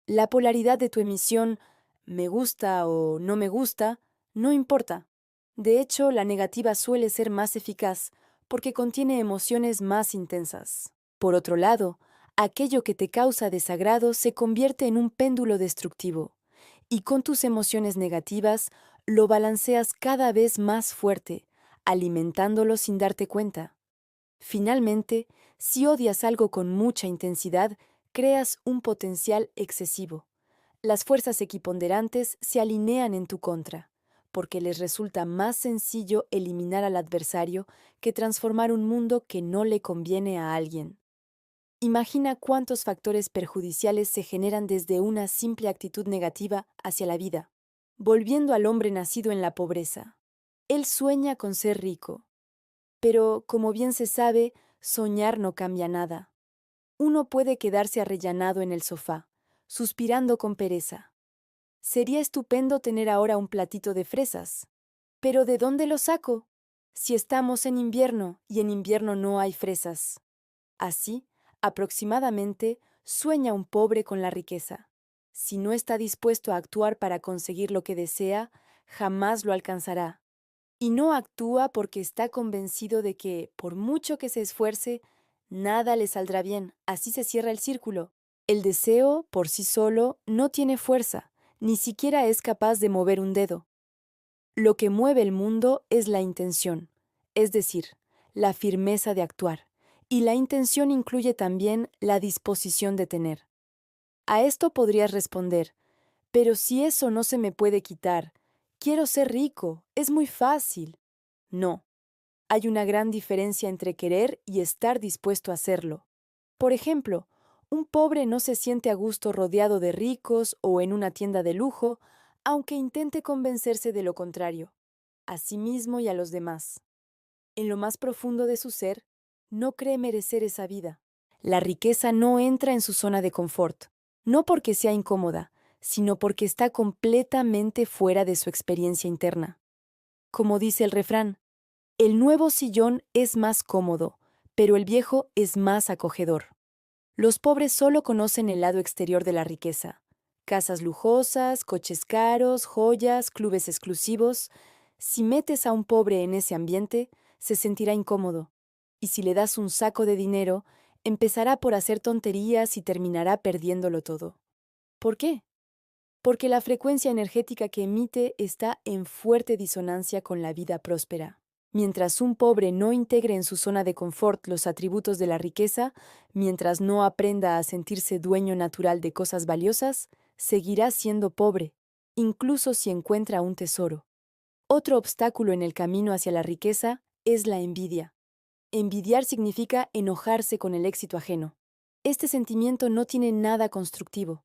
La polaridad de tu emisión, me gusta o no me gusta, no importa. De hecho, la negativa suele ser más eficaz porque contiene emociones más intensas. Por otro lado, aquello que te causa desagrado se convierte en un péndulo destructivo, y con tus emociones negativas lo balanceas cada vez más fuerte, alimentándolo sin darte cuenta. Finalmente, si odias algo con mucha intensidad, creas un potencial excesivo. Las fuerzas equiponderantes se alinean en tu contra, porque les resulta más sencillo eliminar al adversario que transformar un mundo que no le conviene a alguien. Imagina cuántos factores perjudiciales se generan desde una simple actitud negativa hacia la vida. Volviendo al hombre nacido en la pobreza. Él sueña con ser rico. Pero, como bien se sabe, soñar no cambia nada. Uno puede quedarse arrellanado en el sofá, suspirando con pereza. Sería estupendo tener ahora un platito de fresas. Pero ¿de dónde lo saco? Si estamos en invierno y en invierno no hay fresas. Así, aproximadamente, sueña un pobre con la riqueza. Si no está dispuesto a actuar para conseguir lo que desea, jamás lo alcanzará. Y no actúa porque está convencido de que, por mucho que se esfuerce, nada le saldrá bien. Así se cierra el círculo. El deseo, por sí solo, no tiene fuerza, ni siquiera es capaz de mover un dedo. Lo que mueve el mundo es la intención, es decir, la firmeza de actuar, y la intención incluye también la disposición de tener. A esto podrías responder, pero si eso no se me puede quitar, quiero ser rico, es muy fácil. No, hay una gran diferencia entre querer y estar dispuesto a hacerlo. Por ejemplo, un pobre no se siente a gusto rodeado de ricos o en una tienda de lujo, aunque intente convencerse de lo contrario, a sí mismo y a los demás. En lo más profundo de su ser, no cree merecer esa vida. La riqueza no entra en su zona de confort, no porque sea incómoda, sino porque está completamente fuera de su experiencia interna. Como dice el refrán, el nuevo sillón es más cómodo, pero el viejo es más acogedor. Los pobres solo conocen el lado exterior de la riqueza. Casas lujosas, coches caros, joyas, clubes exclusivos. Si metes a un pobre en ese ambiente, se sentirá incómodo. Y si le das un saco de dinero, empezará por hacer tonterías y terminará perdiéndolo todo. ¿Por qué? Porque la frecuencia energética que emite está en fuerte disonancia con la vida próspera. Mientras un pobre no integre en su zona de confort los atributos de la riqueza, mientras no aprenda a sentirse dueño natural de cosas valiosas, seguirá siendo pobre, incluso si encuentra un tesoro. Otro obstáculo en el camino hacia la riqueza es la envidia. Envidiar significa enojarse con el éxito ajeno. Este sentimiento no tiene nada constructivo.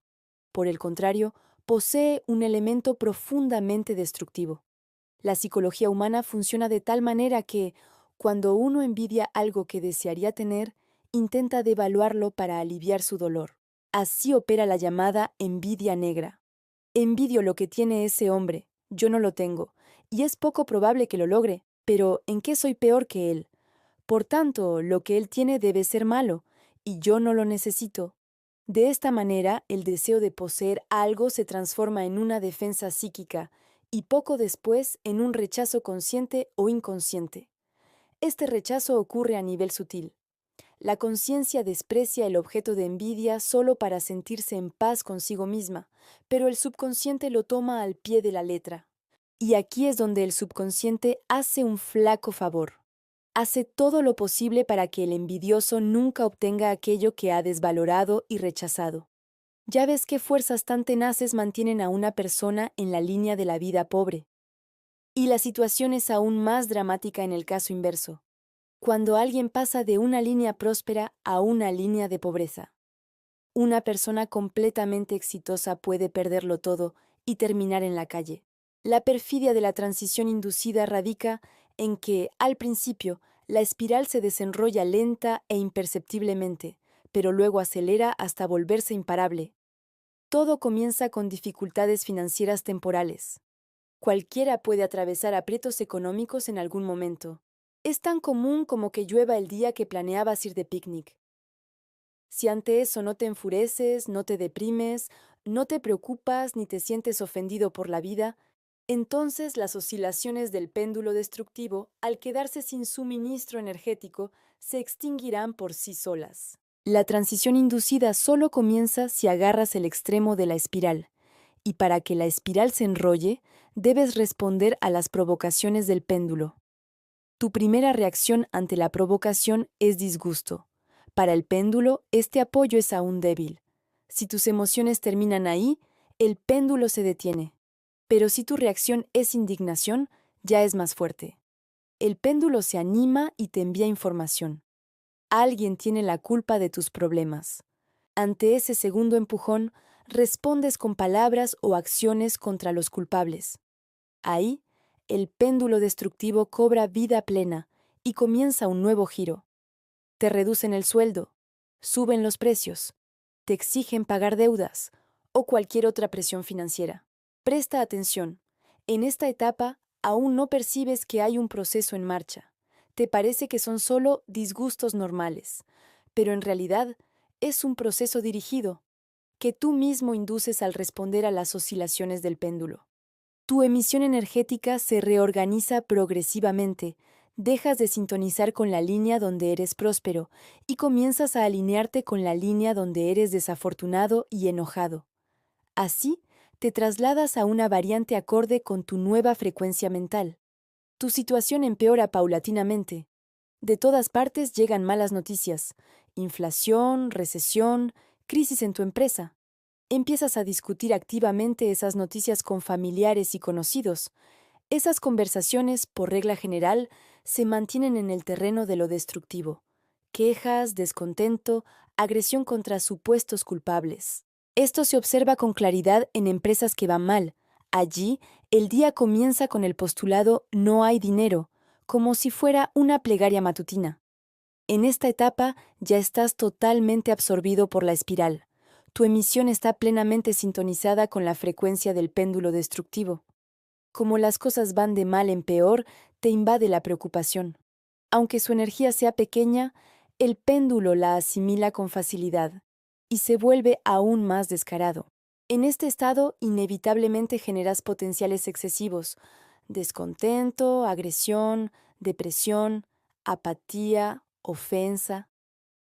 Por el contrario, posee un elemento profundamente destructivo. La psicología humana funciona de tal manera que, cuando uno envidia algo que desearía tener, intenta devaluarlo para aliviar su dolor. Así opera la llamada envidia negra. Envidio lo que tiene ese hombre, yo no lo tengo, y es poco probable que lo logre, pero ¿en qué soy peor que él? Por tanto, lo que él tiene debe ser malo, y yo no lo necesito. De esta manera, el deseo de poseer algo se transforma en una defensa psíquica y poco después en un rechazo consciente o inconsciente. Este rechazo ocurre a nivel sutil. La conciencia desprecia el objeto de envidia solo para sentirse en paz consigo misma, pero el subconsciente lo toma al pie de la letra. Y aquí es donde el subconsciente hace un flaco favor. Hace todo lo posible para que el envidioso nunca obtenga aquello que ha desvalorado y rechazado. Ya ves qué fuerzas tan tenaces mantienen a una persona en la línea de la vida pobre. Y la situación es aún más dramática en el caso inverso, cuando alguien pasa de una línea próspera a una línea de pobreza. Una persona completamente exitosa puede perderlo todo y terminar en la calle. La perfidia de la transición inducida radica en que, al principio, la espiral se desenrolla lenta e imperceptiblemente, pero luego acelera hasta volverse imparable. Todo comienza con dificultades financieras temporales. Cualquiera puede atravesar aprietos económicos en algún momento. Es tan común como que llueva el día que planeabas ir de picnic. Si ante eso no te enfureces, no te deprimes, no te preocupas ni te sientes ofendido por la vida, entonces las oscilaciones del péndulo destructivo, al quedarse sin suministro energético, se extinguirán por sí solas. La transición inducida solo comienza si agarras el extremo de la espiral, y para que la espiral se enrolle, debes responder a las provocaciones del péndulo. Tu primera reacción ante la provocación es disgusto. Para el péndulo, este apoyo es aún débil. Si tus emociones terminan ahí, el péndulo se detiene. Pero si tu reacción es indignación, ya es más fuerte. El péndulo se anima y te envía información. Alguien tiene la culpa de tus problemas. Ante ese segundo empujón, respondes con palabras o acciones contra los culpables. Ahí, el péndulo destructivo cobra vida plena y comienza un nuevo giro. Te reducen el sueldo, suben los precios, te exigen pagar deudas o cualquier otra presión financiera. Presta atención. En esta etapa, aún no percibes que hay un proceso en marcha. Te parece que son solo disgustos normales, pero en realidad es un proceso dirigido, que tú mismo induces al responder a las oscilaciones del péndulo. Tu emisión energética se reorganiza progresivamente, dejas de sintonizar con la línea donde eres próspero y comienzas a alinearte con la línea donde eres desafortunado y enojado. Así, te trasladas a una variante acorde con tu nueva frecuencia mental. Tu situación empeora paulatinamente. De todas partes llegan malas noticias: inflación, recesión, crisis en tu empresa. Empiezas a discutir activamente esas noticias con familiares y conocidos. Esas conversaciones, por regla general, se mantienen en el terreno de lo destructivo. quejas, descontento, agresión contra supuestos culpables. Esto se observa con claridad en empresas que van mal. Allí, el día comienza con el postulado "no hay dinero", como si fuera una plegaria matutina. En esta etapa ya estás totalmente absorbido por la espiral. Tu emisión está plenamente sintonizada con la frecuencia del péndulo destructivo. Como las cosas van de mal en peor, te invade la preocupación. Aunque su energía sea pequeña, el péndulo la asimila con facilidad y se vuelve aún más descarado. En este estado, inevitablemente generas potenciales excesivos: descontento, agresión, depresión, apatía, ofensa.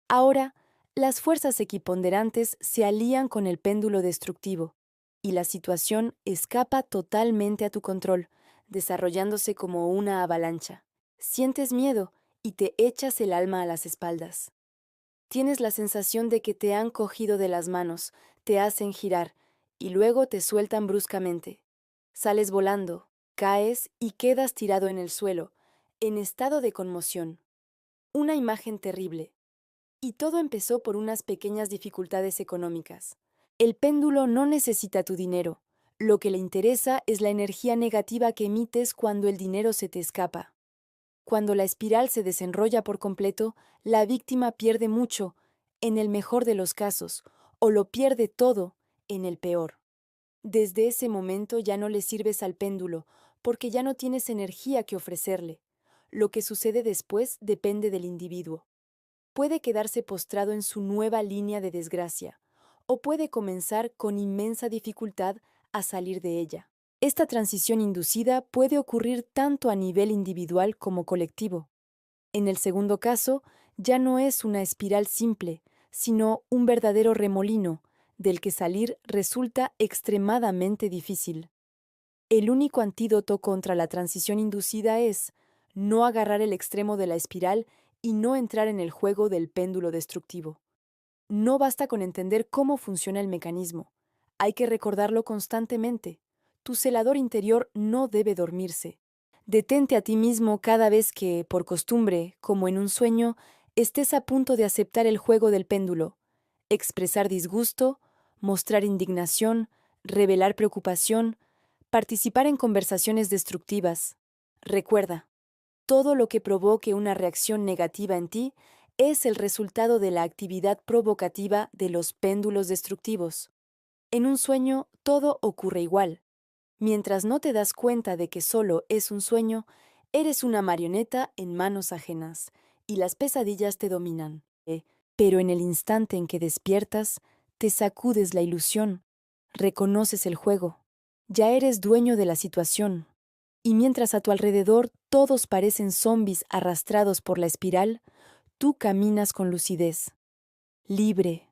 Ahora, las fuerzas equiponderantes se alían con el péndulo destructivo y la situación escapa totalmente a tu control, desarrollándose como una avalancha. Sientes miedo y te echas el alma a las espaldas. Tienes la sensación de que te han cogido de las manos, te hacen girar y luego te sueltan bruscamente. Sales volando, caes y quedas tirado en el suelo, en estado de conmoción. Una imagen terrible. Y todo empezó por unas pequeñas dificultades económicas. El péndulo no necesita tu dinero. Lo que le interesa es la energía negativa que emites cuando el dinero se te escapa. Cuando la espiral se desenrolla por completo, la víctima pierde mucho, en el mejor de los casos, o lo pierde todo, en el peor. Desde ese momento ya no le sirves al péndulo, porque ya no tienes energía que ofrecerle. Lo que sucede después depende del individuo. Puede quedarse postrado en su nueva línea de desgracia, o puede comenzar con inmensa dificultad a salir de ella. Esta transición inducida puede ocurrir tanto a nivel individual como colectivo. En el segundo caso, ya no es una espiral simple, sino un verdadero remolino, del que salir resulta extremadamente difícil. El único antídoto contra la transición inducida es no agarrar el extremo de la espiral y no entrar en el juego del péndulo destructivo. No basta con entender cómo funciona el mecanismo. Hay que recordarlo constantemente. Tu celador interior no debe dormirse. Detente a ti mismo cada vez que, por costumbre, como en un sueño, estés a punto de aceptar el juego del péndulo. Expresar disgusto, mostrar indignación, revelar preocupación, participar en conversaciones destructivas. Recuerda, todo lo que provoque una reacción negativa en ti es el resultado de la actividad provocativa de los péndulos destructivos. En un sueño todo ocurre igual. Mientras no te das cuenta de que solo es un sueño, eres una marioneta en manos ajenas, y las pesadillas te dominan. Pero en el instante en que despiertas, te sacudes la ilusión, reconoces el juego. Ya eres dueño de la situación. Y mientras a tu alrededor todos parecen zombis arrastrados por la espiral, tú caminas con lucidez, libre,